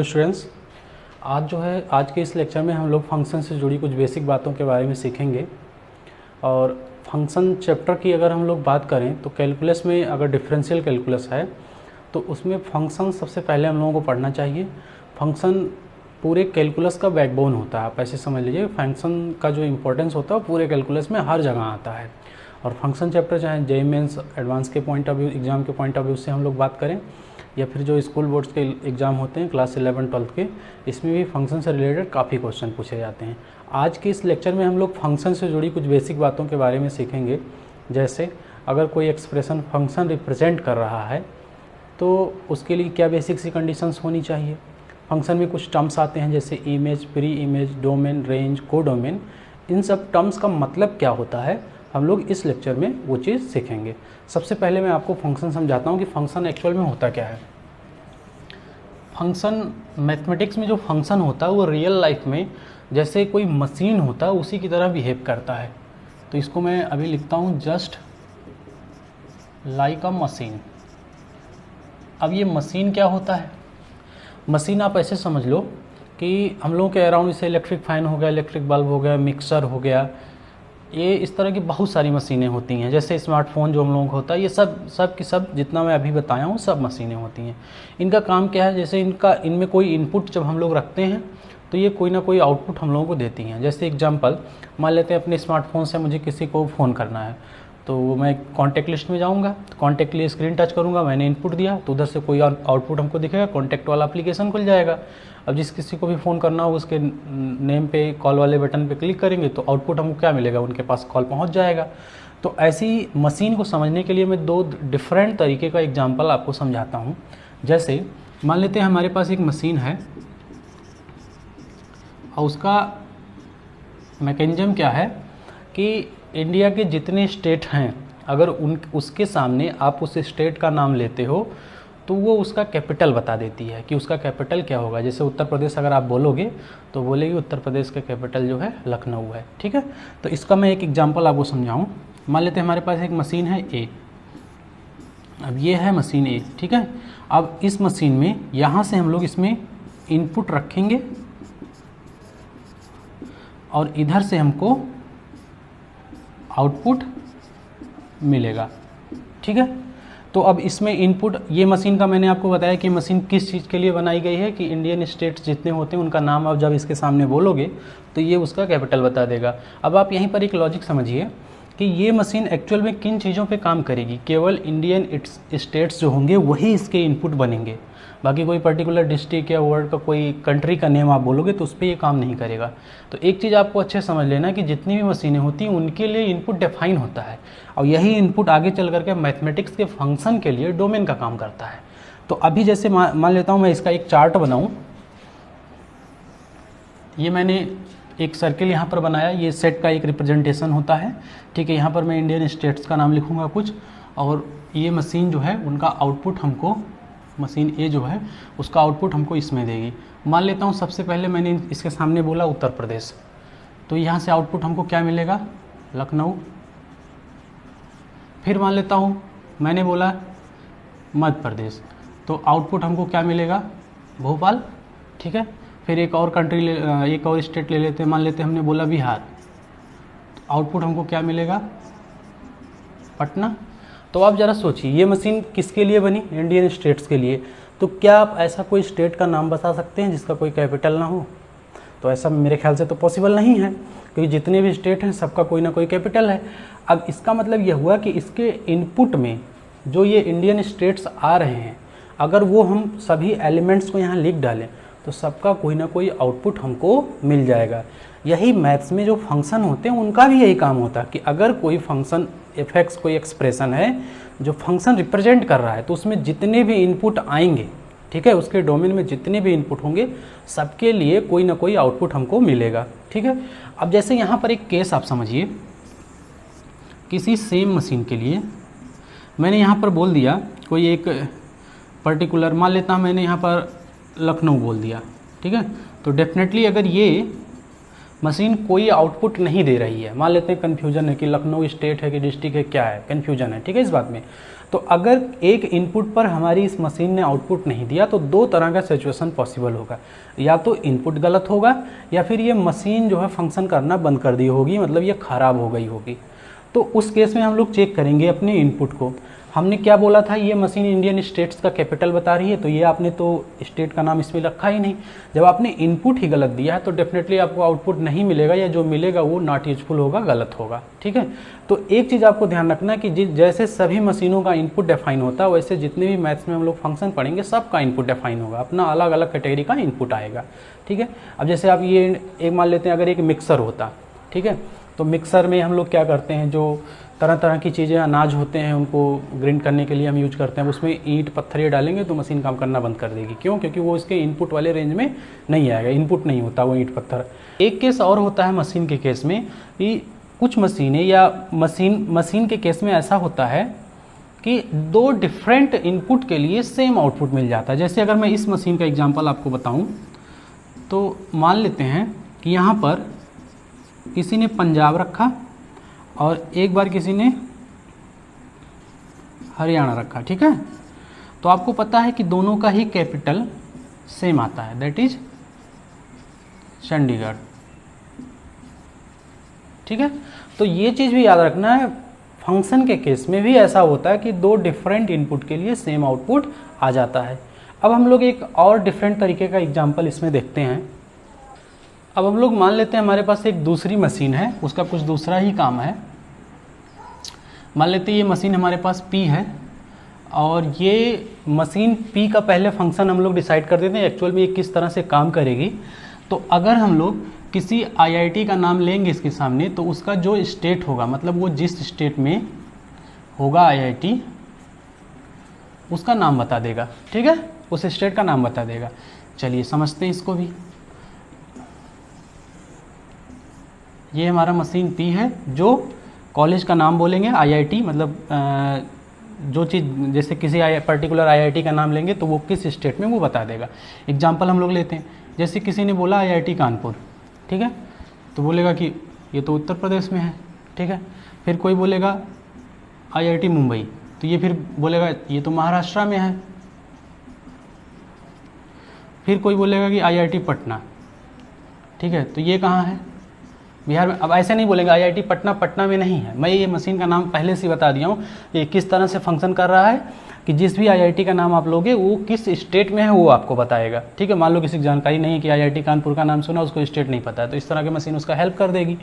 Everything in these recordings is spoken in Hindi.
Hello students. आज के इस लेक्चर में हम लोग फंक्शन से जुड़ी कुछ बेसिक बातों के बारे में सीखेंगे। और फंक्शन चैप्टर की अगर हम लोग बात करें तो कैलकुलस में अगर डिफरेंशियल कैलकुलस है तो उसमें फंक्शन सबसे पहले हम लोगों को पढ़ना चाहिए। फंक्शन पूरे कैलकुलस का बैकबोन होता है, आप ऐसे समझ लीजिए। फंक्शन का जो इम्पोर्टेंस होता है पूरे कैलकुलस में हर जगह आता है। और फंक्शन चैप्टर चाहे जेईई मेंस एडवांस के पॉइंट ऑफ व्यू, एग्ज़ाम के पॉइंट ऑफ व्यू से हम लोग बात करें, या फिर जो स्कूल बोर्ड्स के एग्ज़ाम होते हैं क्लास 11-12 के, इसमें भी फंक्शन से रिलेटेड काफ़ी क्वेश्चन पूछे जाते हैं। आज के इस लेक्चर में हम लोग फंक्शन से जुड़ी कुछ बेसिक बातों के बारे में सीखेंगे। जैसे अगर कोई एक्सप्रेशन फंक्शन रिप्रेजेंट कर रहा है तो उसके लिए क्या बेसिक सी कंडीशंस होनी चाहिए। फंक्शन में कुछ टर्म्स आते हैं जैसे image, pre image, domain, range, codomain. इन सब टर्म्स का मतलब क्या होता है हम लोग इस लेक्चर में वो चीज़ सीखेंगे। सबसे पहले मैं आपको फंक्शन समझाता हूँ कि फंक्शन एक्चुअल में होता क्या है। फंक्शन मैथमेटिक्स में जो फंक्शन होता है वो रियल लाइफ में जैसे कोई मशीन होता है उसी की तरह बिहेव करता है। तो इसको मैं अभी लिखता हूँ जस्ट लाइक अ मशीन। अब ये मशीन क्या होता है? मशीन आप ऐसे समझ लो कि हम लोगों के अराउंड जैसे इलेक्ट्रिक फैन हो गया, इलेक्ट्रिक बल्ब हो गया, मिक्सर हो गया, ये इस तरह की बहुत सारी मशीनें होती हैं। जैसे स्मार्टफोन जो हम लोगों को होता है, ये सब की सब जितना मैं अभी बताया हूँ सब मशीनें होती हैं। इनका काम क्या है? जैसे इनमें कोई इनपुट जब हम लोग रखते हैं तो ये कोई ना कोई आउटपुट हम लोगों को देती हैं। जैसे एग्जांपल मान लेते हैं अपने स्मार्टफोन से मुझे किसी को फ़ोन करना है तो मैं कॉन्टैक्ट लिस्ट में जाऊँगा, कॉन्टैक्ट के लिए स्क्रीन टच करूँगा, मैंने इनपुट दिया तो उधर से कोई आउटपुट हमको दिखेगा, कॉन्टैक्ट वाला एप्लीकेशन खुल जाएगा। अब जिस किसी को भी फ़ोन करना हो उसके नेम पे कॉल वाले बटन पे क्लिक करेंगे तो आउटपुट हमको क्या मिलेगा, उनके पास कॉल पहुंच जाएगा। तो ऐसी मशीन को समझने के लिए मैं दो डिफरेंट तरीके का एग्जांपल आपको समझाता हूं। जैसे मान लेते हैं हमारे पास एक मशीन है और उसका मैकेनिज्म क्या है कि इंडिया के जितने स्टेट हैं अगर उसके सामने आप उस स्टेट का नाम लेते हो तो वो उसका कैपिटल बता देती है कि उसका कैपिटल क्या होगा। जैसे उत्तर प्रदेश अगर आप बोलोगे तो बोलेगी उत्तर प्रदेश का कैपिटल जो है लखनऊ है। ठीक है, तो इसका मैं एक एग्जांपल आपको समझाऊं। मान लेते हैं हमारे पास एक मशीन है ए। अब ये है मशीन ए, ठीक है। अब इस मशीन में यहाँ से हम लोग इसमें इनपुट रखेंगे और इधर से हमको आउटपुट मिलेगा। ठीक है, तो अब इसमें इनपुट, ये मशीन का मैंने आपको बताया कि मशीन किस चीज़ के लिए बनाई गई है कि इंडियन स्टेट्स जितने होते हैं उनका नाम आप जब इसके सामने बोलोगे तो ये उसका कैपिटल बता देगा। अब आप यहीं पर एक लॉजिक समझिए कि ये मशीन एक्चुअल में किन चीज़ों पे काम करेगी। केवल इंडियन स्टेट्स जो होंगे वही इसके इनपुट बनेंगे, बाकी कोई पर्टिकुलर डिस्ट्रिक्ट या वर्ल्ड का कोई कंट्री का नेम आप बोलोगे तो उस पर ये काम नहीं करेगा। तो एक चीज़ आपको अच्छे समझ लेना कि जितनी भी मशीनें होती हैं उनके लिए इनपुट डिफाइन होता है और यही इनपुट आगे चल करके मैथमेटिक्स के फंक्शन के लिए डोमेन का काम करता है। तो अभी जैसे मान लेता हूँ मैं इसका एक चार्ट बनाऊँ। ये मैंने एक सर्किल यहाँ पर बनाया, ये सेट का एक रिप्रेजेंटेशन होता है। ठीक है, यहाँ पर मैं इंडियन स्टेट्स का नाम लिखूँगा कुछ, और ये मशीन जो है उनका आउटपुट हमको, मशीन ए जो है उसका आउटपुट हमको इसमें देगी। मान लेता हूँ सबसे पहले मैंने इसके सामने बोला उत्तर प्रदेश, तो यहाँ से आउटपुट हमको क्या मिलेगा, लखनऊ। फिर मान लेता हूँ मैंने बोला मध्य प्रदेश, तो आउटपुट हमको क्या मिलेगा, भोपाल। ठीक है, फिर एक और कंट्री एक और स्टेट ले लेते हैं, मान लेते हैं हमने बोला बिहार, तो आउटपुट हमको क्या मिलेगा, पटना। तो आप ज़रा सोचिए ये मशीन किसके लिए बनी, इंडियन स्टेट्स के लिए। तो क्या आप ऐसा कोई स्टेट का नाम बता सकते हैं जिसका कोई कैपिटल ना हो? तो ऐसा मेरे ख्याल से तो पॉसिबल नहीं है, क्योंकि जितने भी स्टेट हैं सबका कोई ना कोई कैपिटल है। अब इसका मतलब यह हुआ कि इसके इनपुट में जो ये इंडियन स्टेट्स आ रहे हैं, अगर वो हम सभी एलिमेंट्स को यहाँ लिख डालें तो सबका कोई ना कोई आउटपुट हमको मिल जाएगा। यही मैथ्स में जो फंक्शन होते हैं उनका भी यही काम होता है कि अगर कोई फंक्शन एफएक्स कोई एक्सप्रेशन है जो फंक्शन रिप्रेजेंट कर रहा है तो उसमें जितने भी इनपुट आएंगे, ठीक है, उसके डोमेन में जितने भी इनपुट होंगे सबके लिए कोई ना कोई आउटपुट हमको मिलेगा। ठीक है, अब जैसे यहाँ पर एक केस आप समझिए, किसी सेम मशीन के लिए मैंने यहाँ पर बोल दिया कोई एक पर्टिकुलर, मान लेता हूँ मैंने यहाँ पर लखनऊ बोल दिया। ठीक है, तो डेफिनेटली अगर ये मशीन कोई आउटपुट नहीं दे रही है, मान लेते हैं कन्फ्यूजन है कि लखनऊ स्टेट है कि डिस्ट्रिक्ट है, क्या है, कन्फ्यूजन है, ठीक है इस बात में। तो अगर एक इनपुट पर हमारी इस मशीन ने आउटपुट नहीं दिया तो दो तरह का सिचुएशन पॉसिबल होगा, या तो इनपुट गलत होगा या फिर ये मशीन जो है फंक्शन करना बंद कर दी होगी, मतलब ये ख़राब हो गई होगी। तो उस केस में हम लोग चेक करेंगे अपने इनपुट को। हमने क्या बोला था, ये मशीन इंडियन स्टेट्स का कैपिटल बता रही है, तो ये आपने तो स्टेट का नाम इसमें रखा ही नहीं। जब आपने इनपुट ही गलत दिया है तो डेफिनेटली आपको आउटपुट नहीं मिलेगा, या जो मिलेगा वो नॉट यूजफुल होगा, गलत होगा, ठीक है। तो एक चीज़ आपको ध्यान रखना है कि जैसे सभी मशीनों का इनपुट डिफाइन होता है, वैसे जितने भी मैथ्स में हम लोग फंक्शन पढ़ेंगे सबका इनपुट डिफाइन होगा, अपना अलग अलग कैटेगरी का इनपुट आएगा, ठीक है। अब जैसे आप ये एक मान लेते हैं, अगर एक मिक्सर होता, ठीक है, तो मिक्सर में हम लोग क्या करते हैं, जो तरह तरह की चीज़ें, अनाज होते हैं, उनको ग्राइंड करने के लिए हम यूज करते हैं, उसमें ईंट पत्थर ये डालेंगे तो मशीन काम करना बंद कर देगी। क्यों? क्योंकि वो इसके इनपुट वाले रेंज में नहीं आएगा, इनपुट नहीं होता वो ईंट पत्थर। एक केस और होता है मशीन के केस में कि कुछ मशीनें या मशीन के केस में ऐसा होता है कि दो डिफरेंट इनपुट के लिए सेम आउटपुट मिल जाता है। जैसे अगर मैं इस मशीन का एग्जांपल आपको बताऊं तो मान लेते हैं कि यहाँ पर किसी ने पंजाब रखा और एक बार किसी ने हरियाणा रखा, ठीक है। तो आपको पता है कि दोनों का ही कैपिटल सेम आता है, दैट इज चंडीगढ़, ठीक है। तो ये चीज़ भी याद रखना है, फंक्शन के केस में भी ऐसा होता है कि दो डिफरेंट इनपुट के लिए सेम आउटपुट आ जाता है। अब हम लोग एक और डिफरेंट तरीके का एग्जांपल इसमें देखते हैं। अब हम लोग मान लेते हैं हमारे पास एक दूसरी मशीन है, उसका कुछ दूसरा ही काम है। मान लेते हैं ये मशीन हमारे पास P है और ये मशीन P का पहले फंक्शन हम लोग डिसाइड कर देते हैं एक्चुअल में ये किस तरह से काम करेगी। तो अगर हम लोग किसी IIT का नाम लेंगे इसके सामने तो उसका जो स्टेट होगा, मतलब वो जिस स्टेट में होगा IIT उसका नाम बता देगा, ठीक है, उस स्टेट का नाम बता देगा। चलिए समझते हैं इसको भी। ये हमारा मशीन P है, जो कॉलेज का नाम बोलेंगे IIT, मतलब जो चीज़ जैसे किसी पर्टिकुलर IIT का नाम लेंगे तो वो किस स्टेट में वो बता देगा। एग्जांपल हम लोग लेते हैं, जैसे किसी ने बोला IIT कानपुर, ठीक है, तो बोलेगा कि ये तो उत्तर प्रदेश में है, ठीक है। फिर कोई बोलेगा IIT मुंबई, तो ये फिर बोलेगा ये तो महाराष्ट्र में है। फिर कोई बोलेगा कि IIT पटना, ठीक है, तो ये कहाँ है, बिहार में। अब ऐसे नहीं बोलेंगे IIT पटना पटना में नहीं है, मैं ये मशीन का नाम पहले से बता दिया हूँ ये किस तरह से फंक्शन कर रहा है कि जिस भी IIT का नाम आप लोगे वो किस स्टेट में है वो आपको बताएगा, ठीक है। मान लो किसी की जानकारी नहीं है कि IIT कानपुर का नाम सुना, उसको स्टेट नहीं पता है, तो इस तरह की मशीन उसका हेल्प कर देगी।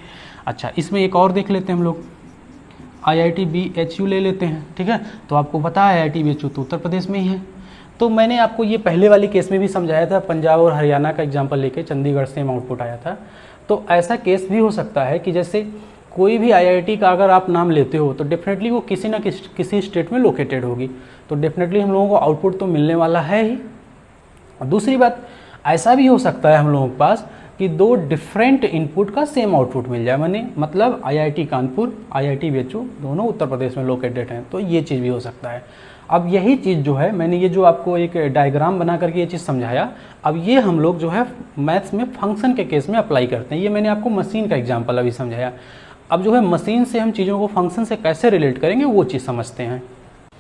अच्छा, इसमें एक और देख लेते हैं हम लोग, IIT BHU ले लेते हैं, ठीक है। तो आपको पता है IIT BHU तो उत्तर प्रदेश में ही है। तो मैंने आपको ये पहले वाले केस में भी समझाया था, पंजाब और हरियाणा का एग्जाम्पल लेके चंडीगढ़ सेम आउटपुट आया था। तो ऐसा केस भी हो सकता है कि जैसे कोई भी IIT का अगर आप नाम लेते हो तो डेफिनेटली वो किसी ना किसी स्टेट में लोकेटेड होगी, तो डेफिनेटली हम लोगों को आउटपुट तो मिलने वाला है ही। और दूसरी बात, ऐसा भी हो सकता है हम लोगों के पास कि दो डिफरेंट इनपुट का सेम आउटपुट मिल जाए, मतलब IIT कानपुर IIT BHU दोनों उत्तर प्रदेश में लोकेटेड हैं, तो ये चीज़ भी हो सकता है। अब यही चीज़ जो है, मैंने ये जो आपको एक डायग्राम बना करके ये चीज़ समझाया, अब ये हम लोग जो है मैथ्स में फंक्शन के केस में अप्लाई करते हैं। ये मैंने आपको मशीन का एग्जांपल अभी समझाया। अब जो है मशीन से हम चीज़ों को फंक्शन से कैसे रिलेट करेंगे वो चीज़ समझते हैं।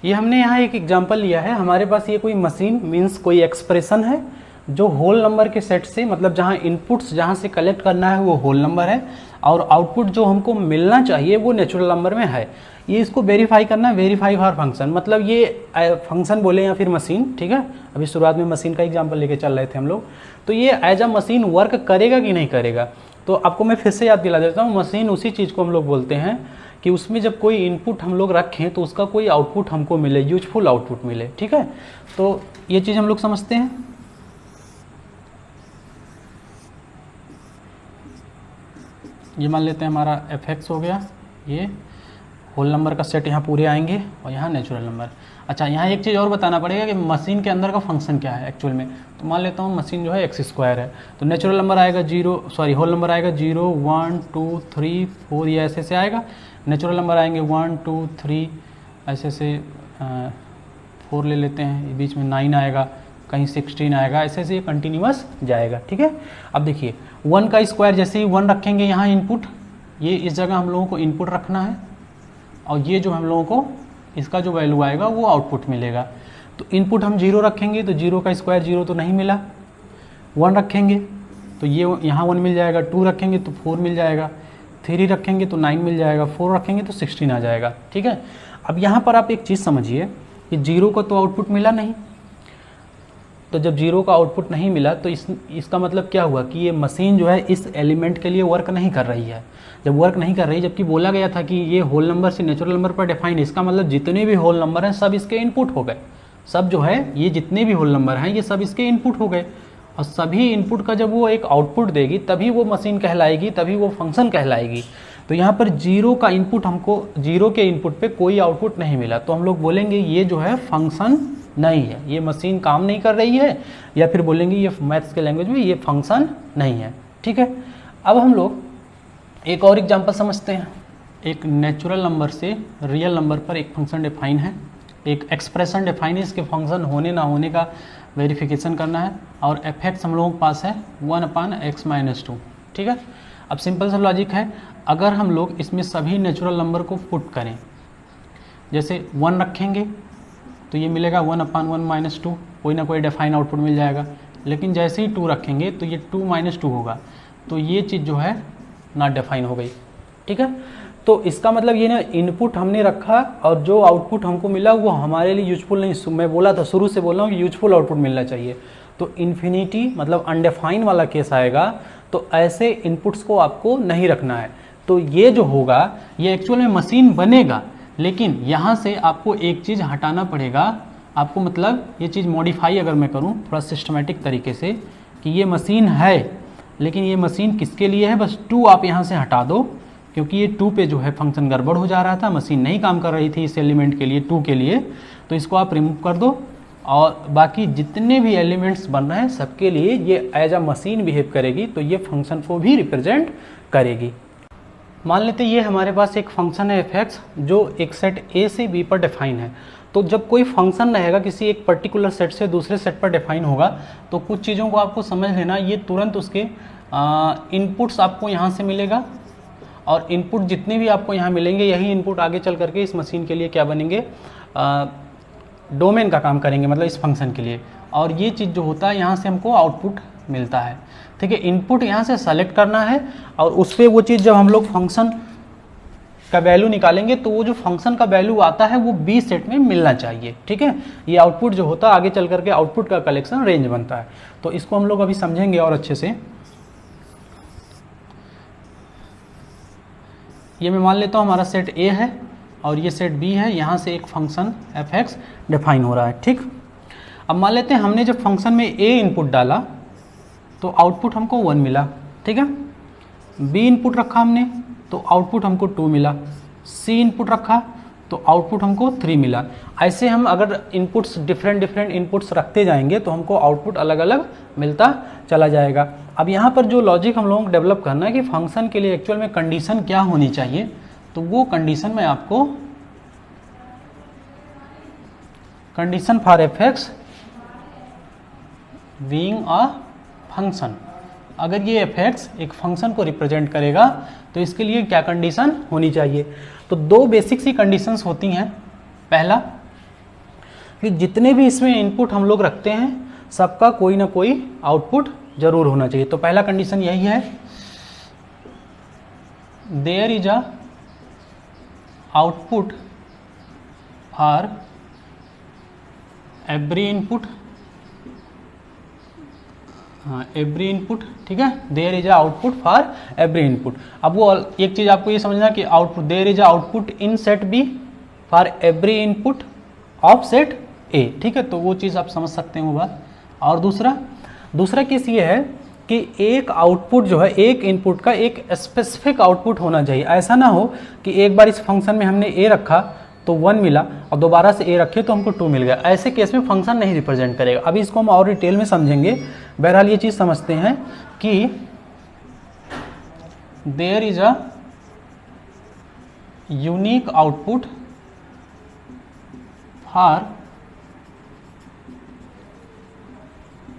ये हमने यहाँ एक एग्जांपल लिया है, हमारे पास ये कोई मशीन मीन्स कोई एक्सप्रेशन है जो होल नंबर के सेट से, मतलब जहाँ इनपुट्स जहाँ से कलेक्ट करना है वो होल नंबर है और आउटपुट जो हमको मिलना चाहिए वो नेचुरल नंबर में है। ये इसको वेरीफाई करना है, वेरीफाई फॉर फंक्शन, मतलब ये फंक्शन बोले या फिर मशीन, ठीक है। अभी शुरुआत में मशीन का एग्जांपल लेके चल रहे थे हम लोग, तो ये एज अ मशीन वर्क करेगा कि नहीं करेगा। तो आपको मैं फिर से याद दिला देता हूँ, मशीन उसी चीज़ को हम लोग बोलते हैं कि उसमें जब कोई इनपुट हम लोग रखें तो उसका कोई आउटपुट हमको मिले, यूजफुल आउटपुट मिले, ठीक है। तो ये चीज़ हम लोग समझते हैं। ये मान लेते हैं हमारा fx हो गया, ये होल नंबर का सेट यहाँ पूरे आएंगे और यहाँ नेचुरल नंबर। अच्छा, यहाँ एक चीज़ और बताना पड़ेगा कि मशीन के अंदर का फंक्शन क्या है एक्चुअल में। तो मान लेता हूँ मशीन जो है x² है, तो नेचुरल नंबर आएगा होल नंबर आएगा 0 1 2 3 4, ये ऐसे से आएगा। नेचुरल नंबर आएंगे 1 2 3 ऐसे से 4 ले लेते हैं, बीच में 9 आएगा, कहीं 16 आएगा, ऐसे ऐसे ये कंटिन्यूअस जाएगा। ठीक है, अब देखिए 1 का स्क्वायर, जैसे ही 1 रखेंगे यहाँ इनपुट, ये इस जगह हम लोगों को इनपुट रखना है, और ये जो हम लोगों को इसका जो वैल्यू आएगा वो आउटपुट मिलेगा। तो इनपुट हम 0 रखेंगे तो 0 का स्क्वायर 0 तो नहीं मिला, 1 रखेंगे तो ये यहाँ 1 मिल जाएगा, 2 रखेंगे तो 4 मिल जाएगा, 3 रखेंगे तो 9 मिल जाएगा, 4 रखेंगे तो 16 आ जाएगा। ठीक है, अब यहाँ पर आप एक चीज़ समझिए कि 0 का तो आउटपुट मिला नहीं, तो जब 0 का आउटपुट नहीं मिला तो इसका मतलब क्या हुआ कि ये मशीन जो है इस एलिमेंट के लिए वर्क नहीं कर रही है। जब वर्क नहीं कर रही, जबकि बोला गया था कि ये होल नंबर से नेचुरल नंबर पर डिफाइन है, इसका मतलब जितने भी होल नंबर हैं सब इसके इनपुट हो गए, सब जो है ये जितने भी होल नंबर हैं ये सब इसके इनपुट हो गए, और सभी इनपुट का जब वो एक आउटपुट देगी तभी वो मशीन कहलाएगी, तभी वो फंक्शन कहलाएगी। तो यहाँ पर 0 का इनपुट, हमको 0 के इनपुट पे कोई आउटपुट नहीं मिला, तो हम लोग बोलेंगे ये जो है फंक्शन नहीं है, ये मशीन काम नहीं कर रही है, या फिर बोलेंगे ये मैथ्स के लैंग्वेज में ये फंक्शन नहीं है। ठीक है, अब हम लोग एक और एग्जांपल समझते हैं। एक नेचुरल नंबर से रियल नंबर पर एक फंक्शन डिफाइन है, एक एक्सप्रेशन डिफाइन है, इसके फंक्शन होने ना होने का वेरिफिकेशन करना है, और f(x) हम लोगों के पास है 1/x-2। ठीक है, अब सिंपल सा लॉजिक है, अगर हम लोग इसमें सभी नेचुरल नंबर को पुट करें, जैसे 1 रखेंगे तो ये मिलेगा 1/1-2, कोई ना कोई डिफाइन आउटपुट मिल जाएगा, लेकिन जैसे ही 2 रखेंगे तो ये 2-2 होगा, तो ये चीज़ जो है ना डिफाइन हो गई। ठीक है, तो इसका मतलब ये ना इनपुट हमने रखा और जो आउटपुट हमको मिला वो हमारे लिए यूजफुल नहीं, मैं बोला था शुरू से बोल रहा हूँ कि यूजफुल आउटपुट मिलना चाहिए। तो इन्फिनिटी मतलब अनडिफाइन वाला केस आएगा, तो ऐसे इनपुट्स को आपको नहीं रखना है। तो ये जो होगा ये एक्चुअल में मशीन बनेगा, लेकिन यहाँ से आपको एक चीज़ हटाना पड़ेगा आपको, मतलब ये चीज़ मॉडिफाई अगर मैं करूँ थोड़ा सिस्टमेटिक तरीके से कि ये मशीन है, लेकिन ये मशीन किसके लिए है, बस 2 आप यहाँ से हटा दो, क्योंकि ये 2 पे जो है फंक्शन गड़बड़ हो जा रहा था, मशीन नहीं काम कर रही थी इस एलिमेंट के लिए 2 के लिए, तो इसको आप रिमूव कर दो, और बाकी जितने भी एलिमेंट्स बन रहे हैं सबके लिए ये एज अ मशीन बिहेव करेगी, तो ये फंक्शन को भी रिप्रेजेंट करेगी। मान लेते ये हमारे पास एक फंक्शन है f(x) जो एक सेट a से b पर डिफाइन है। तो जब कोई फंक्शन रहेगा किसी एक पर्टिकुलर सेट से दूसरे सेट पर डिफाइन होगा, तो कुछ चीज़ों को आपको समझ लेना, ये तुरंत उसके इनपुट्स आपको यहाँ से मिलेगा, और इनपुट जितने भी आपको यहाँ मिलेंगे यही इनपुट आगे चल करके इस मशीन के लिए क्या बनेंगे, डोमेन का काम करेंगे, मतलब इस फंक्शन के लिए। और ये चीज़ जो होता है यहाँ से हमको आउटपुट मिलता है। ठीक है, इनपुट यहाँ से सेलेक्ट करना है, और उस पर वो चीज़ जब हम लोग फंक्शन का वैल्यू निकालेंगे तो वो जो फंक्शन का वैल्यू आता है वो बी सेट में मिलना चाहिए। ठीक है, ये आउटपुट जो होता है आगे चल करके आउटपुट का कलेक्शन रेंज बनता है। तो इसको हम लोग अभी समझेंगे और अच्छे से। ये मैं मान लेता हूँ हमारा सेट A है और ये सेट B है, यहाँ से एक फंक्शन f(x) डिफाइन हो रहा है। ठीक, अब मान लेते हैं हमने जब फंक्शन में A इनपुट डाला तो आउटपुट हमको 1 मिला। ठीक है, B इनपुट रखा हमने तो आउटपुट हमको 2 मिला, C इनपुट रखा तो आउटपुट हमको 3 मिला। ऐसे हम अगर इनपुट्स डिफरेंट इनपुट्स रखते जाएंगे तो हमको आउटपुट अलग अलग मिलता चला जाएगा। अब यहाँ पर जो लॉजिक हम लोगों को डेवलप करना है कि फंक्शन के लिए एक्चुअल में कंडीशन क्या होनी चाहिए, तो वो कंडीशन में आपको condition for f(x) being a function, अगर ये f(x) एक फंक्शन को रिप्रेजेंट करेगा तो इसके लिए क्या कंडीशन होनी चाहिए। तो 2 बेसिक सी कंडीशंस होती हैं। पहला कि जितने भी इसमें इनपुट हम लोग रखते हैं सबका कोई ना कोई आउटपुट जरूर होना चाहिए। तो पहला कंडीशन यही है, there is a output for every input, every input. ठीक है, there is a output for every input. अब वो एक चीज आपको ये समझना कि output there is a output in set B for every input of set A. ठीक है, तो वो चीज़ आप समझ सकते हैं वो बात। और दूसरा केस ये है कि एक आउटपुट जो है एक इनपुट का एक स्पेसिफिक आउटपुट होना चाहिए। ऐसा ना हो कि एक बार इस फंक्शन में हमने ए रखा तो 1 मिला और दोबारा से ए रखे तो हमको 2 मिल गया। ऐसे केस में फंक्शन नहीं रिप्रेजेंट करेगा। अभी इसको हम और डिटेल में समझेंगे। बहरहाल ये चीज़ समझते हैं कि there is a unique output for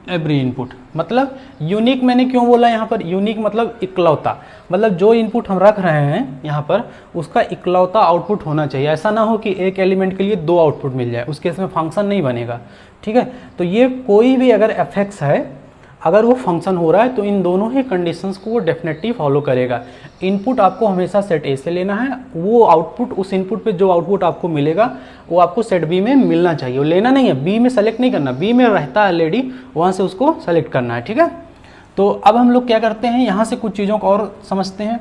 every input, मतलब यूनिक मैंने क्यों बोला यहाँ पर, यूनिक मतलब इकलौता, मतलब जो इनपुट हम रख रहे हैं यहाँ पर उसका इकलौता आउटपुट होना चाहिए। ऐसा ना हो कि एक एलिमेंट के लिए दो आउटपुट मिल जाए, उस केस में फंक्शन नहीं बनेगा। ठीक है, तो ये कोई भी अगर एफएक्स है, अगर वो फंक्शन हो रहा है तो इन दोनों ही कंडीशंस को वो डेफिनेटली फॉलो करेगा। इनपुट आपको हमेशा सेट ए से लेना है, वो आउटपुट उस इनपुट पे जो आउटपुट आपको मिलेगा वो आपको सेट बी में मिलना चाहिए, वो लेना नहीं है, बी में सेलेक्ट नहीं करना, बी में रहता है ऑलरेडी, वहाँ से उसको सेलेक्ट करना है। ठीक है, तो अब हम लोग क्या करते हैं, यहाँ से कुछ चीज़ों को और समझते हैं।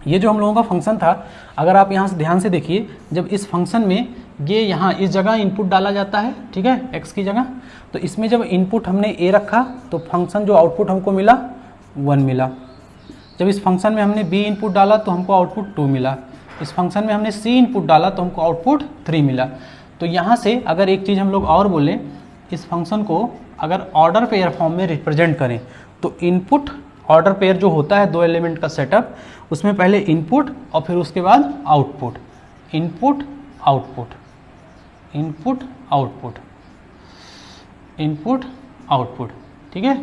ये जो हम लोगों का फंक्शन था, अगर आप यहाँ से ध्यान से देखिए, जब इस फंक्शन में ये यहाँ इस जगह इनपुट डाला जाता है, ठीक है, x की जगह, तो इसमें जब इनपुट हमने a रखा तो फंक्शन जो आउटपुट हमको मिला 1 मिला। जब इस फंक्शन में हमने b इनपुट डाला तो हमको आउटपुट 2 मिला। इस फंक्शन में हमने c इनपुट डाला तो हमको आउटपुट 3 मिला। तो यहाँ से अगर एक चीज़ हम लोग और बोलें, इस फंक्शन को अगर ऑर्डर पेयर फॉर्म में रिप्रेजेंट करें तो इनपुट ऑर्डर पेयर जो होता है दो एलिमेंट का सेटअप, उसमें पहले इनपुट और फिर उसके बाद output, input output, input output, input output. ठीक है,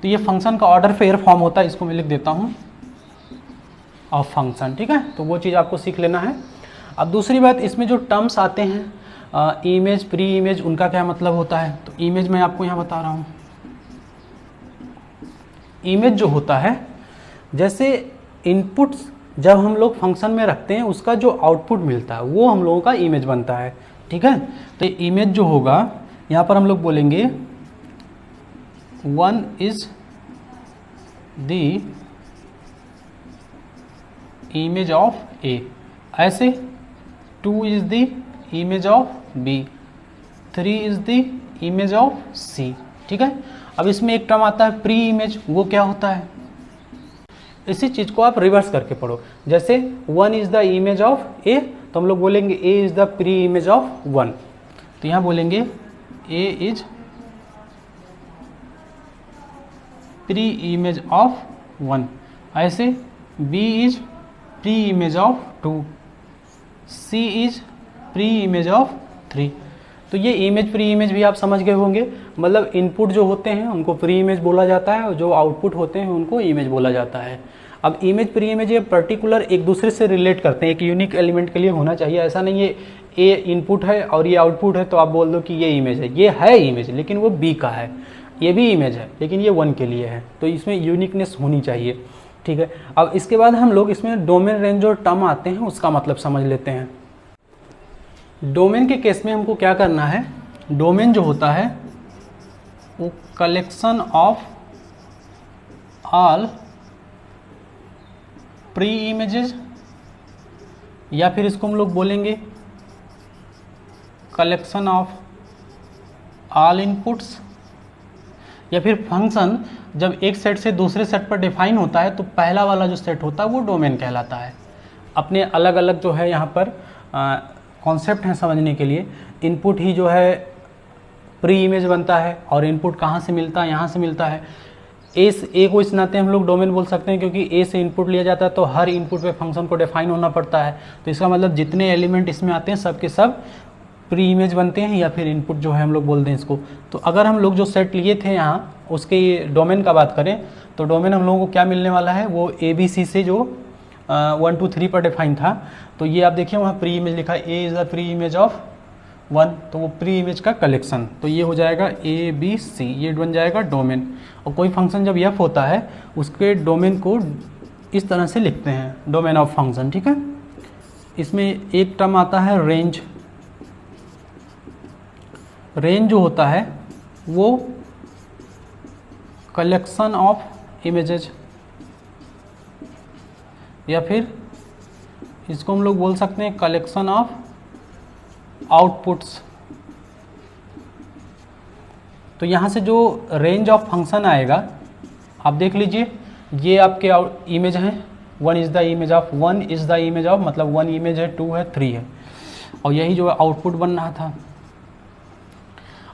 तो ये फंक्शन का ऑर्डर पेयर फॉर्म होता है, इसको मैं लिख देता हूँ ऑफ फंक्शन। ठीक है, तो वो चीज़ आपको सीख लेना है। अब दूसरी बात, इसमें जो टर्म्स आते हैं इमेज, प्री इमेज, उनका क्या मतलब होता है, तो इमेज मैं आपको यहाँ बता रहा हूँ। इमेज जो होता है, जैसे इनपुट्स जब हम लोग फंक्शन में रखते हैं उसका जो आउटपुट मिलता है वो हम लोगों का इमेज बनता है। ठीक है, तो इमेज जो होगा यहाँ पर हम लोग बोलेंगे 1 is the image of A, ऐसे 2 is the image of B, 3 is the image of C. ठीक है, अब इसमें एक टर्म आता है प्री इमेज, वो क्या होता है, इसी चीज़ को आप रिवर्स करके पढ़ो। जैसे 1 is the image of A, तो हम लोग बोलेंगे A is the pre image of 1, तो यहाँ बोलेंगे A is pre image of 1, ऐसे B is pre image of 2, C is pre image of 3। तो ये इमेज प्री इमेज भी आप समझ गए होंगे, मतलब इनपुट जो होते हैं उनको प्री इमेज बोला जाता है और जो आउटपुट होते हैं उनको इमेज बोला जाता है। अब इमेज प्री इमेज ये पर्टिकुलर एक दूसरे से रिलेट करते हैं, एक यूनिक एलिमेंट के लिए होना चाहिए। ऐसा नहीं है ए इनपुट है और ये आउटपुट है तो आप बोल दो कि ये इमेज है, ये है इमेज लेकिन वो बी का है, ये भी इमेज है लेकिन ये 1 के लिए है, तो इसमें यूनिकनेस होनी चाहिए। ठीक है, अब इसके बाद हम लोग इसमें डोमेन रेंज और टर्म आते हैं, उसका मतलब समझ लेते हैं। डोमेन के केस में हमको क्या करना है, डोमेन जो होता है वो collection of all pre images, या फिर इसको हम लोग बोलेंगे कलेक्शन ऑफ ऑल इनपुट्स, या फिर फंक्शन जब एक सेट से दूसरे सेट पर डिफाइन होता है तो पहला वाला जो सेट होता है वो डोमेन कहलाता है। अपने अलग अलग जो है यहाँ पर कॉन्सेप्ट हैं समझने के लिए। इनपुट ही जो है प्री इमेज बनता है और इनपुट कहाँ से मिलता है, यहाँ से मिलता है। ए को इस नाते हम लोग डोमेन बोल सकते हैं क्योंकि ए से इनपुट लिया जाता है तो हर इनपुट पे फंक्शन को डिफाइन होना पड़ता है, तो इसका मतलब जितने एलिमेंट इसमें आते हैं सब के सब प्री इमेज बनते हैं या फिर इनपुट जो है हम लोग बोलते हैं इसको। तो अगर हम लोग जो सेट लिए थे यहाँ उसके डोमेन का बात करें तो डोमेन हम लोगों को क्या मिलने वाला है, वो ABC से जो 1 2 3 पर डिफाइन था, तो ये आप देखिए वहाँ प्री इमेज लिखा है, A is the pre image of 1, तो वो प्री इमेज का कलेक्शन, तो ये हो जाएगा ABC, ये बन जाएगा डोमेन। और कोई फंक्शन जब f होता है उसके डोमेन को इस तरह से लिखते हैं, डोमेन ऑफ फंक्शन। ठीक है, इसमें एक टर्म आता है रेंज। रेंज जो होता है वो कलेक्शन ऑफ इमेजेज, या फिर इसको हम लोग बोल सकते हैं कलेक्शन ऑफ आउटपुट्स। तो यहाँ से जो रेंज ऑफ फंक्शन आएगा आप देख लीजिए, ये आपके इमेज हैं, 1 is the image of 1 is the image of, मतलब 1 इमेज है, 2 है, 3 है, और यही जो आउटपुट बन रहा था।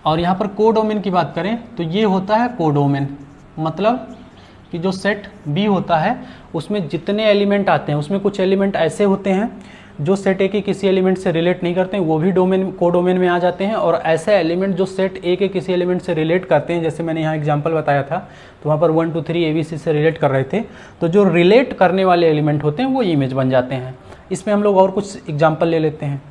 और यहाँ पर कोडोमेन की बात करें तो ये होता है कोडोमेन, मतलब कि जो सेट B होता है उसमें जितने एलिमेंट आते हैं उसमें कुछ एलिमेंट ऐसे होते हैं जो सेट ए के किसी एलिमेंट से रिलेट नहीं करते हैं वो भी डोमेन को डोमेन में आ जाते हैं, और ऐसे एलिमेंट जो सेट ए के किसी एलिमेंट से रिलेट करते हैं, जैसे मैंने यहाँ एग्जांपल बताया था, तो वहाँ पर 1 2 3 ABC से रिलेट कर रहे थे, तो जो रिलेट करने वाले एलिमेंट होते हैं वो इमेज बन जाते हैं। इसमें हम लोग और कुछ एग्जाम्पल ले लेते हैं।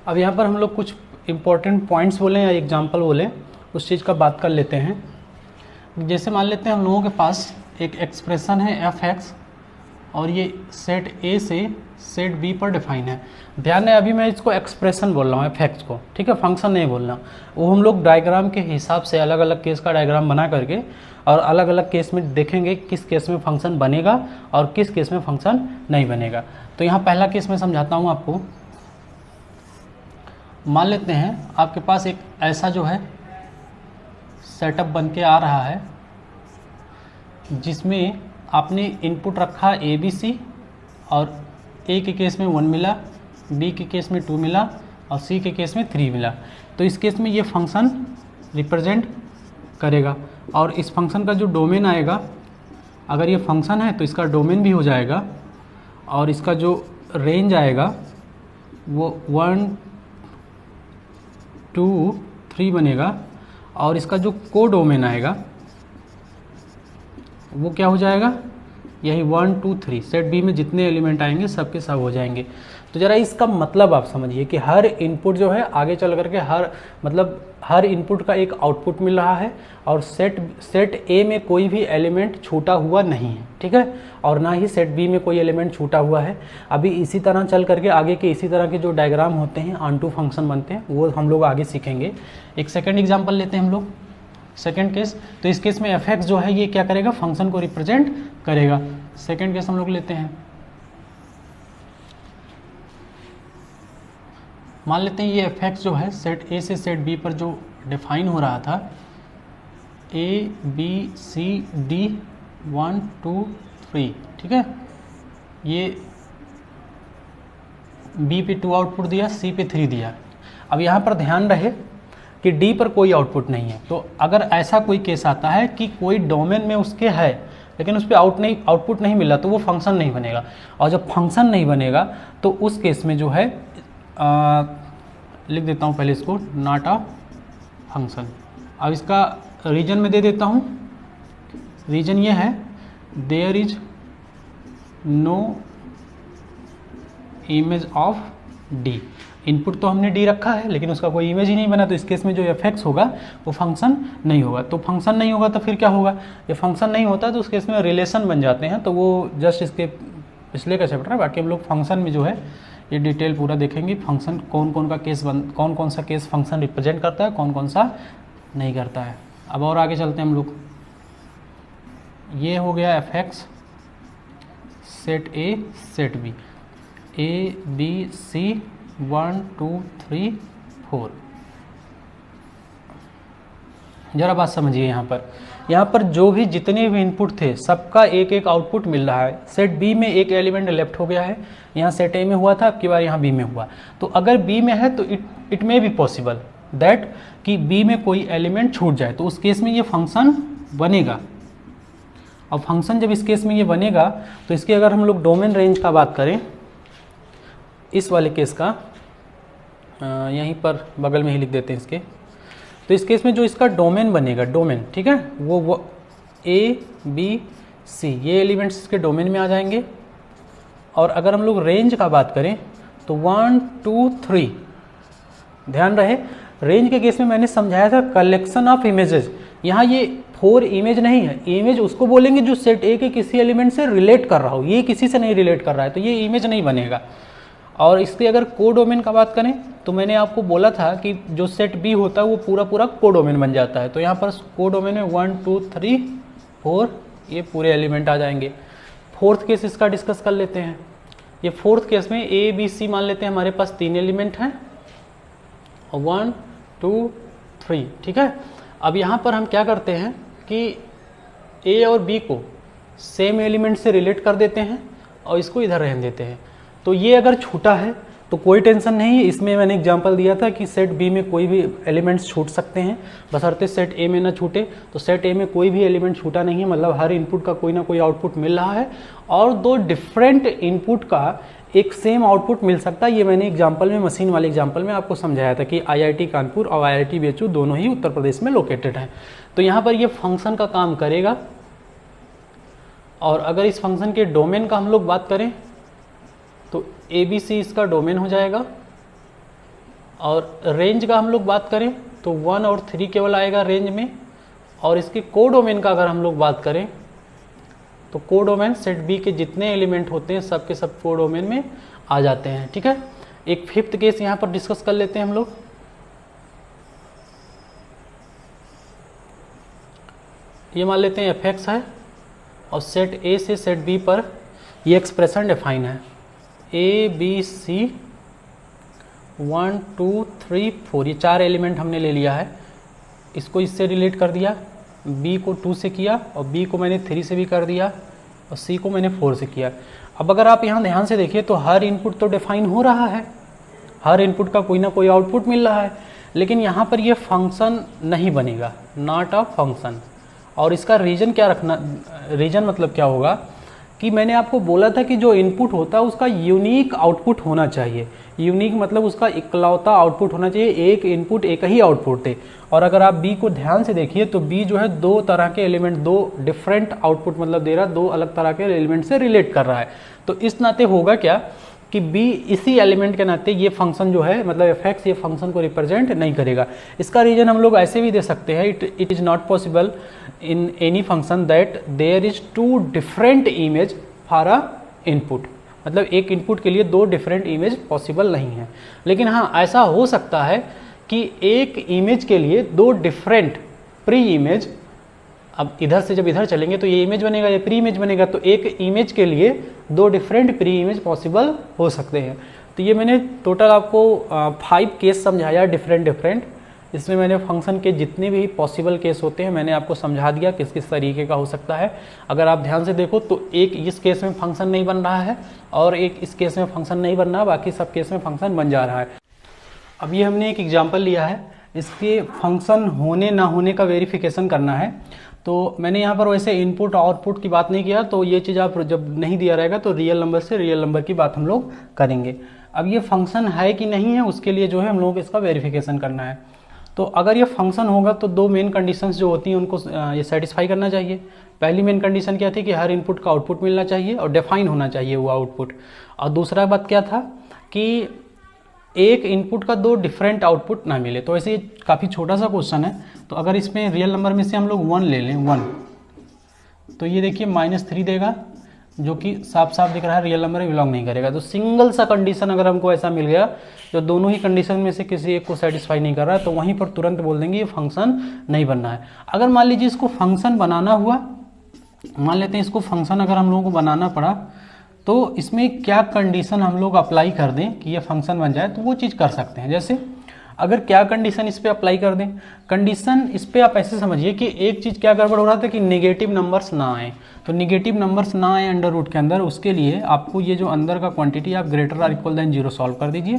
अब यहाँ पर हम लोग कुछ इंपॉर्टेंट पॉइंट्स बोलें या एग्जाम्पल बोलें, उस चीज़ का बात कर लेते हैं। जैसे मान लेते हैं हम लोगों के पास एक एक्सप्रेशन है f(x) और ये सेट A से सेट B पर डिफाइन है। ध्यान है, अभी मैं इसको एक्सप्रेशन बोल रहा हूँ f(x) को, ठीक है, फंक्शन नहीं बोलना। वो हम लोग डायग्राम के हिसाब से अलग अलग केस का डायग्राम बना करके और अलग अलग केस में देखेंगे किस केस में फंक्शन बनेगा और किस केस में फंक्शन नहीं बनेगा। तो यहाँ पहला केस मैं समझाता हूँ आपको। मान लेते हैं आपके पास एक ऐसा जो है सेटअप बन के आ रहा है जिसमें आपने इनपुट रखा ABC और A के केस में 1 मिला, B के केस में 2 मिला और C के केस में 3 मिला। तो इस केस में ये फंक्शन रिप्रेजेंट करेगा और इस फंक्शन का जो डोमेन आएगा, अगर ये फंक्शन है तो इसका डोमेन भी हो जाएगा और इसका जो रेंज आएगा वो 1 2 3 बनेगा और इसका जो को डोमेन आएगा वो क्या हो जाएगा, यही 1 2 3 सेट बी में जितने एलिमेंट आएंगे सब के सब हो जाएंगे। तो ज़रा इसका मतलब आप समझिए कि हर इनपुट जो है आगे चल करके हर इनपुट का एक आउटपुट मिल रहा है और सेट ए में कोई भी एलिमेंट छूटा हुआ नहीं है, ठीक है, और ना ही सेट बी में कोई एलिमेंट छूटा हुआ है। अभी इसी तरह चल करके आगे के इसी तरह के जो डायग्राम होते हैं ऑन-टू फंक्शन बनते हैं वो हम लोग आगे सीखेंगे। एक सेकेंड एग्जाम्पल लेते हैं हम लोग, सेकेंड केस। तो इस केस में f(x) जो है ये क्या करेगा, फंक्शन को रिप्रेजेंट करेगा। सेकेंड केस हम लोग लेते हैं, मान लेते हैं ये f(x) जो है सेट A से सेट B पर जो डिफाइन हो रहा था, A B C D 1 2 3, ठीक है, ये B पे 2 आउटपुट दिया, C पे 3 दिया। अब यहाँ पर ध्यान रहे कि D पर कोई आउटपुट नहीं है। तो अगर ऐसा कोई केस आता है कि कोई डोमेन में उसके है लेकिन उस पर आउटपुट नहीं मिला तो वो फंक्शन नहीं बनेगा, और जब फंक्शन नहीं बनेगा तो उस केस में जो है लिख देता हूँ पहले इसको, नॉट अ फंक्शन। अब इसका रीजन में दे देता हूँ, रीजन ये है there is no image of D। Input तो हमने D रखा है लेकिन उसका कोई इमेज ही नहीं बना, तो इस केस में जो f(x) होगा वो फंक्शन नहीं होगा। तो फंक्शन नहीं होगा तो फिर क्या होगा, ये फंक्शन नहीं होता तो उस केस में रिलेशन बन जाते हैं। तो वो जस्ट इसके पिछले का चैप्टर है, बाकी हम लोग फंक्शन में जो है ये डिटेल पूरा देखेंगे, फंक्शन कौन कौन सा केस फंक्शन रिप्रेजेंट करता है, कौन कौन सा नहीं करता है। अब और आगे चलते हैं हम लोग। ये हो गया f(x) set A set B, A B C 1 2 3 4। जरा बात समझिए, यहाँ पर जो भी जितने भी इनपुट थे सबका एक एक आउटपुट मिल रहा है। सेट B में एक एलिमेंट लेफ्ट हो गया है, यहाँ सेट A में हुआ था, अब की बार यहाँ B में हुआ। तो अगर B में है तो it may be possible that कि B में कोई एलिमेंट छूट जाए, तो उस केस में ये फंक्शन बनेगा। और फंक्शन जब इस केस में ये बनेगा तो इसके अगर हम लोग डोमेन रेंज का बात करें, इस वाले केस का यहीं पर बगल में ही लिख देते हैं इसके। तो इस केस में जो इसका डोमेन बनेगा, डोमेन, ठीक है, वो A B C ये एलिमेंट्स इसके डोमेन में आ जाएंगे। और अगर हम लोग रेंज का बात करें तो 1 2 3, ध्यान रहे रेंज के केस में मैंने समझाया था कलेक्शन ऑफ इमेजेस। यहाँ ये 4 इमेज नहीं है, इमेज उसको बोलेंगे जो सेट A के किसी एलिमेंट से रिलेट कर रहा हो, ये किसी से नहीं रिलेट कर रहा है तो ये इमेज नहीं बनेगा। और इसके अगर को डोमेन का बात करें तो मैंने आपको बोला था कि जो सेट B होता है वो पूरा को डोमेन बन जाता है। तो यहाँ पर को डोमेन में 1 2 3 4 ये पूरे एलिमेंट आ जाएंगे। फोर्थ केस इसका डिस्कस कर लेते हैं। ये फोर्थ केस में A B C मान लेते हैं, हमारे पास 3 एलिमेंट हैं, 1 2 3, ठीक है। अब यहाँ पर हम क्या करते हैं कि A और B को सेम एलिमेंट से रिलेट कर देते हैं और इसको इधर रहने देते हैं। तो ये अगर छूटा है तो कोई टेंशन नहीं, इसमें मैंने एग्जांपल दिया था कि सेट बी में कोई भी एलिमेंट्स छूट सकते हैं, बशर्ते सेट ए में ना छूटे। तो सेट ए में कोई भी एलिमेंट छूटा नहीं है, मतलब हर इनपुट का कोई ना कोई आउटपुट मिल रहा है, और दो डिफरेंट इनपुट का एक सेम आउटपुट मिल सकता है। ये मैंने एग्जाम्पल में, मशीन वाले एग्जाम्पल में आपको समझाया था कि IIT कानपुर और IIT BHU दोनों ही उत्तर प्रदेश में लोकेटेड हैं। तो यहाँ पर ये फंक्शन का काम करेगा। और अगर इस फंक्शन के डोमेन का हम लोग बात करें तो ABC इसका डोमेन हो जाएगा, और रेंज का हम लोग बात करें तो 1 और 3 केवल आएगा रेंज में। और इसके कोडोमेन का अगर हम लोग बात करें तो कोडोमेन सेट बी के जितने एलिमेंट होते हैं सब के सब कोडोमेन में आ जाते हैं। ठीक है, एक फिफ्थ केस यहाँ पर डिस्कस कर लेते हैं हम लोग। ये मान लेते हैं fx है और सेट A से सेट B पर ये एक्सप्रेशन डिफाइन है, ABC 1 2 3 4, ये 4 एलिमेंट हमने ले लिया है। इसको इससे रिलेट कर दिया, B को 2 से किया, और B को मैंने 3 से भी कर दिया, और C को मैंने 4 से किया। अब अगर आप यहाँ ध्यान से देखिए तो हर इनपुट तो डिफाइन हो रहा है, हर इनपुट का कोई ना कोई आउटपुट मिल रहा है, लेकिन यहाँ पर ये फंक्शन नहीं बनेगा, नॉट अ फंक्शन। और इसका रीजन क्या रखना, रीजन मतलब क्या होगा कि मैंने आपको बोला था कि जो इनपुट होता है उसका यूनिक आउटपुट होना चाहिए। यूनिक मतलब उसका इकलौता आउटपुट होना चाहिए, एक इनपुट एक ही आउटपुट दे। और अगर आप बी को ध्यान से देखिए तो बी जो है दो तरह के एलिमेंट, दो डिफरेंट आउटपुट मतलब दे रहा है, दो अलग तरह के एलिमेंट से रिलेट कर रहा है। तो इस नाते होगा क्या कि बी इसी एलिमेंट के नाते ये फंक्शन जो है मतलब एफएक्स ये फंक्शन को रिप्रेजेंट नहीं करेगा। इसका रीजन हम लोग ऐसे भी दे सकते हैं, it is not possible in any function that there is two different image for a input, मतलब एक इनपुट के लिए दो डिफरेंट इमेज पॉसिबल नहीं है। लेकिन हाँ ऐसा हो सकता है कि एक इमेज के लिए दो डिफरेंट प्री इमेज, अब इधर से जब इधर चलेंगे तो ये इमेज बनेगा, ये प्री इमेज बनेगा, तो एक इमेज के लिए दो डिफरेंट प्री इमेज पॉसिबल हो सकते हैं। तो ये मैंने टोटल आपको 5 केस समझाया डिफरेंट। इसमें मैंने फंक्शन के जितने भी पॉसिबल केस होते हैं मैंने आपको समझा दिया किस किस तरीके का हो सकता है। अगर आप ध्यान से देखो तो एक इस केस में फंक्शन नहीं बन रहा है और एक इस केस में फंक्शन नहीं बन रहा, बाकी सब केस में फंक्शन बन जा रहा है। अब ये हमने एक एग्जाम्पल लिया है, इसके फंक्शन होने ना होने का वेरिफिकेशन करना है। तो मैंने यहाँ पर वैसे इनपुट आउटपुट की बात नहीं किया, तो ये चीज़ आप जब नहीं दिया रहेगा तो रियल नंबर से रियल नंबर की बात हम लोग करेंगे। अब ये फंक्शन है कि नहीं है उसके लिए जो है हम लोगों को इसका वेरिफिकेशन करना है। तो अगर ये फंक्शन होगा तो दो मेन कंडीशंस जो होती हैं उनको ये सेटिस्फाई करना चाहिए। पहली मेन कंडीशन क्या थी कि हर इनपुट का आउटपुट मिलना चाहिए और डिफाइन होना चाहिए वो आउटपुट। और दूसरा बात क्या था कि एक इनपुट का दो डिफरेंट आउटपुट ना मिले। तो ऐसे काफ़ी छोटा सा क्वेश्चन है, तो अगर इसमें रियल नंबर में से हम लोग 1 ले लें 1, तो ये देखिए -3 देगा, जो कि साफ साफ दिख रहा है रियल नंबर में बिलोंग नहीं करेगा। तो सिंगल सा कंडीशन अगर हमको ऐसा मिल गया जो दोनों ही कंडीशन में से किसी एक को सेटिस्फाई नहीं कर रहा है, तो वहीं पर तुरंत बोल देंगे ये फंक्शन नहीं बनना है। अगर मान लीजिए इसको फंक्शन बनाना हुआ, मान लेते हैं इसको फंक्शन अगर हम लोगों को बनाना पड़ा, तो इसमें क्या कंडीशन हम लोग अप्लाई कर दें कि ये फंक्शन बन जाए, तो वो चीज़ कर सकते हैं। जैसे अगर क्या कंडीशन इस पर अप्लाई कर दें, कंडीशन इस पर आप ऐसे समझिए कि एक चीज़ क्या गड़बड़ हो रहा था कि नेगेटिव नंबर्स ना आए। तो नेगेटिव नंबर्स ना आए अंडर रूट के अंदर, उसके लिए आपको ये जो अंदर का क्वांटिटी आप greater or equal than 0 solve कर दीजिए।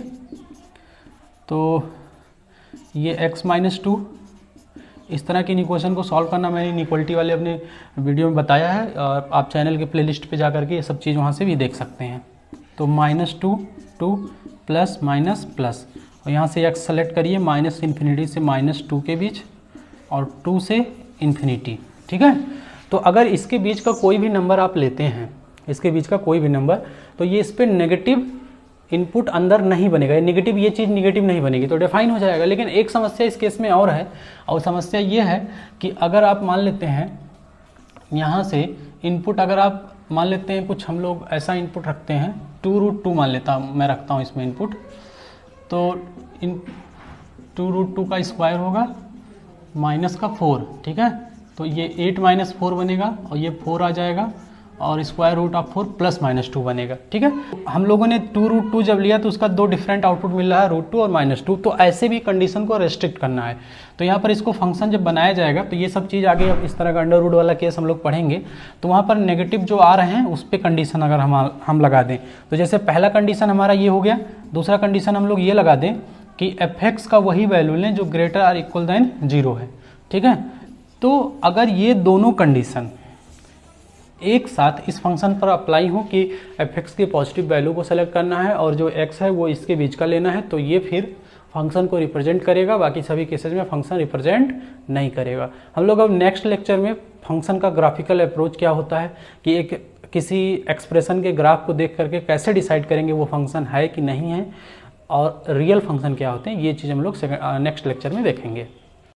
तो ये x-2 इस तरह की इक्वेशन को सॉल्व करना मैंने इनइक्वालिटी वाले अपने वीडियो में बताया है, और आप चैनल के प्लेलिस्ट पे जा करके ये सब चीज़ वहाँ से भी देख सकते हैं। तो -2 2 प्लस माइनस प्लस, और यहाँ से x सेलेक्ट करिए -∞ से -2 के बीच और 2 से इन्फिनिटी। ठीक है, तो अगर इसके बीच का कोई भी नंबर आप लेते हैं, इसके बीच का कोई भी नंबर, तो ये इस पर नेगेटिव इनपुट अंदर नहीं बनेगा, ये नेगेटिव, ये चीज़ नेगेटिव नहीं बनेगी, तो डिफाइन हो जाएगा। लेकिन एक समस्या इस केस में और है, और समस्या ये है कि अगर आप मान लेते हैं यहाँ से इनपुट, अगर आप मान लेते हैं कुछ हम लोग ऐसा इनपुट रखते हैं 2√2 मान लेता हूँ, मैं रखता हूँ इसमें इनपुट, तो इन 2√2 का स्क्वायर होगा -4, ठीक है, तो ये 8 - 4 बनेगा और ये 4 आ जाएगा और square root of 4 plus minus 2 बनेगा। ठीक है, हम लोगों ने 2√2 जब लिया तो उसका दो डिफरेंट आउटपुट मिल रहा है, √2 और -2। तो ऐसे भी कंडीशन को रेस्ट्रिक्ट करना है। तो यहाँ पर इसको फंक्शन जब बनाया जाएगा तो ये सब चीज़ आगे इस तरह का अंडर रूट वाला केस हम लोग पढ़ेंगे, तो वहाँ पर नेगेटिव जो आ रहे हैं उस पर कंडीशन अगर हम लगा दें, तो जैसे पहला कंडीशन हमारा ये हो गया, दूसरा कंडीशन हम लोग ये लगा दें कि f(x) का वही वैल्यू लें जो ग्रेटर आर इक्वल देन 0 है। ठीक है, तो अगर ये दोनों कंडीशन एक साथ इस फंक्शन पर अप्लाई हो कि f(x) की पॉजिटिव वैल्यू को सेलेक्ट करना है और जो x है वो इसके बीच का लेना है, तो ये फिर फंक्शन को रिप्रेजेंट करेगा। बाकी सभी केसेस में फंक्शन रिप्रेजेंट नहीं करेगा। हम लोग अब नेक्स्ट लेक्चर में फंक्शन का ग्राफिकल अप्रोच क्या होता है कि एक किसी एक्सप्रेशन के ग्राफ को देख करके कैसे डिसाइड करेंगे वो फंक्शन है कि नहीं है, और रियल फंक्शन क्या होते हैं, ये चीज़ हम लोग नेक्स्ट लेक्चर में देखेंगे।